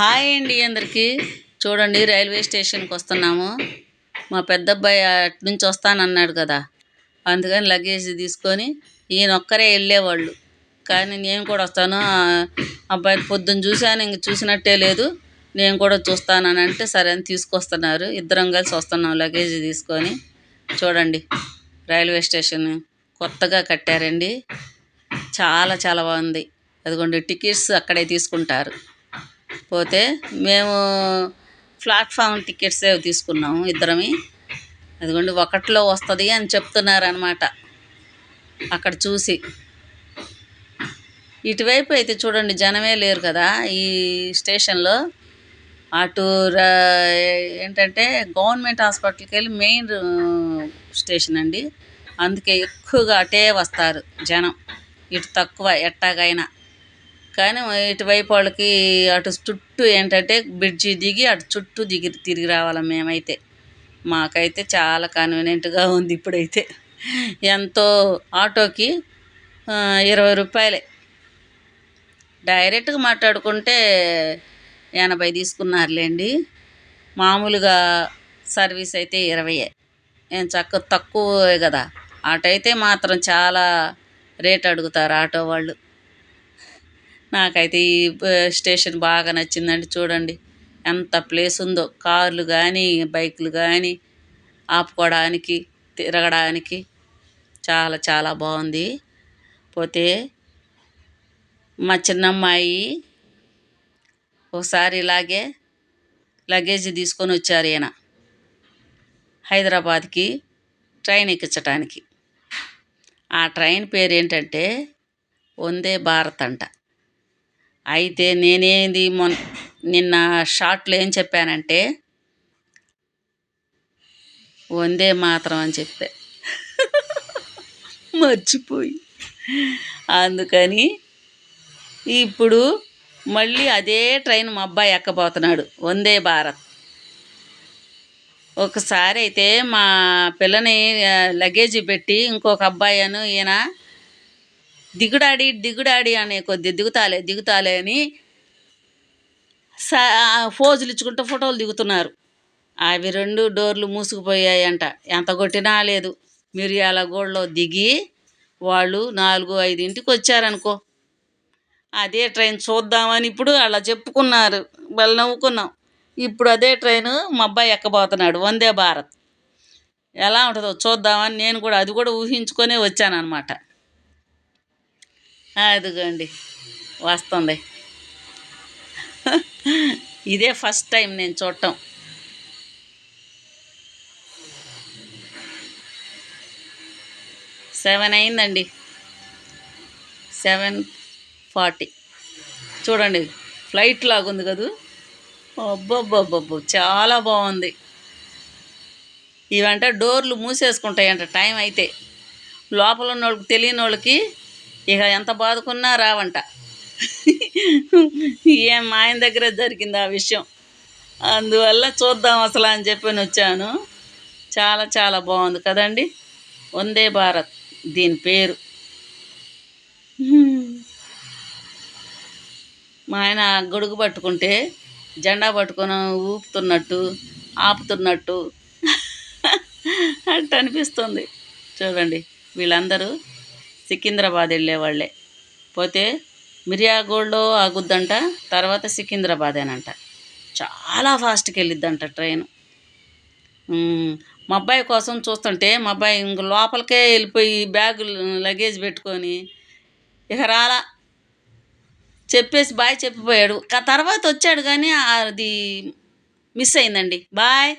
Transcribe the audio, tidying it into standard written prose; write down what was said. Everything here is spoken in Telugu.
హాయ్ అండి అందరికీ. చూడండి, రైల్వే స్టేషన్కి వస్తున్నాము. మా పెద్దబ్బాయి అటు నుంచి వస్తానన్నాడు కదా, అందుకని లగేజ్ తీసుకొని ఈయన ఒక్కరే వెళ్ళేవాళ్ళు. కానీ నేను కూడా వస్తాను, అబ్బాయిని పొద్దున్న చూశాను, ఇంక చూసినట్టే లేదు, నేను కూడా చూస్తానని అంటే సరే అని తీసుకొస్తున్నారు. ఇద్దరం కలిసి వస్తున్నాం లగేజ్ తీసుకొని. చూడండి, రైల్వే స్టేషన్ కొత్తగా కట్టారండి, చాలా చాలా బాగుంది. అదిగోండి, టికెట్స్ అక్కడే తీసుకుంటారు. పోతే మేము ప్లాట్ఫామ్ టికెట్స్ తీసుకున్నాము ఇద్దరమి. అదిగోండి, ఒకటిలో వస్తుంది అని చెప్తున్నారు అన్నమాట. అక్కడ చూసి ఇటువైపు అయితే చూడండి, జనమే లేరు కదా ఈ స్టేషన్లో. అటు ఏంటంటే గవర్నమెంట్ హాస్పిటల్కి వెళ్ళి మెయిన్ స్టేషన్ అండి, అందుకే ఎక్కువగా అటే వస్తారు జనం. ఇటు తక్కువ ఎట్టాగైనా. కానీ ఇటువైపు వాళ్ళకి అటు చుట్టూ ఏంటంటే బ్రిడ్జి దిగి అటు చుట్టూ తిరిగి రావాలి. మేమైతే మాకైతే చాలా కన్వీనియంట్గా ఉంది. ఇప్పుడైతే ఎంతో ఆటోకి 20 రూపాయలే. డైరెక్ట్గా మాట్లాడుకుంటే 80 తీసుకున్నారులేండి. మామూలుగా సర్వీస్ అయితే 20. ఏం తక్కువే కదా. ఆటో అయితే మాత్రం చాలా రేట్ అడుగుతారు ఆటో వాళ్ళు. నాకైతే ఈ స్టేషన్ బాగా నచ్చిందండి. చూడండి ఎంత ప్లేస్ ఉందో, కార్లు కానీ బైకులు కానీ ఆపుకోవడానికి, తిరగడానికి చాలా చాలా బాగుంది. పోతే మా చిన్నమ్మాయి ఒకసారి ఇలాగే లగేజ్ తీసుకొని వచ్చారు ఈయన హైదరాబాద్కి ట్రైన్ ఎక్కించడానికి. ఆ ట్రైన్ పేరు ఏంటంటే వందే భారత్ అంట. అయితే నేనేది నిన్న షార్ట్లో ఏం చెప్పానంటే వందే మాతరం అని చెప్పా, మర్చిపోయి. అందుకని ఇప్పుడు మళ్ళీ అదే ట్రైన్ మా అబ్బాయి ఎక్కబోతున్నాడు, వందే భారత్. ఒకసారి అయితే మా పిల్లని లగేజీ పెట్టి ఇంకొక అబ్బాయి ఈయన దిగుడాడి అనే కొద్ది దిగుతాలే అని ఫోజులు ఇచ్చుకుంటూ ఫోటోలు దిగుతున్నారు. అవి 2 డోర్లు మూసుకుపోయాయంట. ఎంత కొట్టినా లేదు. మిర్యాలగూడలో దిగి వాళ్ళు 4-5 వచ్చారనుకో. అదే ట్రైన్ చూద్దామని ఇప్పుడు అలా చెప్పుకున్నారు, వాళ్ళు నవ్వుకున్నాం. ఇప్పుడు అదే ట్రైను మా అబ్బాయి ఎక్కబోతున్నాడు, వందే భారత్. ఎలా ఉంటుందో చూద్దామని నేను కూడా అది కూడా ఊహించుకొనే వచ్చానన్నమాట. అదిగోండి వస్తుంది. ఇదే ఫస్ట్ టైం నేను చూడటం. సెవెన్ అయిందండి, 7:40. చూడండి, ఫ్లైట్ లాగుంది కదా. అబ్బబ్బబ్బబ్బో, చాలా బాగుంది. ఇవంటే డోర్లు మూసేసుకుంటాయంట టైం అయితే. లోపల ఉన్న వాళ్ళకి, తెలియని వాళ్ళకి ఇక ఎంత బాదుకున్నా రావంట. ఏం మా ఆయన దగ్గర జరిగింది ఆ విషయం. అందువల్ల చూద్దాం అసలు అని చెప్పి వచ్చాను. చాలా చాలా బాగుంది కదండి, వందే భారత్ దీని పేరు. మా ఆయన గొడుగు పట్టుకుంటే జెండా పట్టుకొని ఊపుతున్నట్టు, ఆపుతున్నట్టు అట్ట అనిపిస్తుంది. చూడండి, వీళ్ళందరూ సికింద్రాబాద్ వెళ్ళేవాళ్ళే. పోతే మిర్యాలగూడలో ఆగుద్దంట, తర్వాత సికింద్రాబాదేనంట. చాలా ఫాస్ట్కి వెళ్ళిద్దంట ట్రైన్. మా అబ్బాయి కోసం చూస్తుంటే మా అబ్బాయి ఇంక లోపలికే వెళ్ళిపోయి బ్యాగులు లగేజ్ పెట్టుకొని ఇక రాలా. చెప్పేసి బాయ్ చెప్పిపోయాడు. తర్వాత వచ్చాడు కానీ అది మిస్ అయిందండి. బాయ్.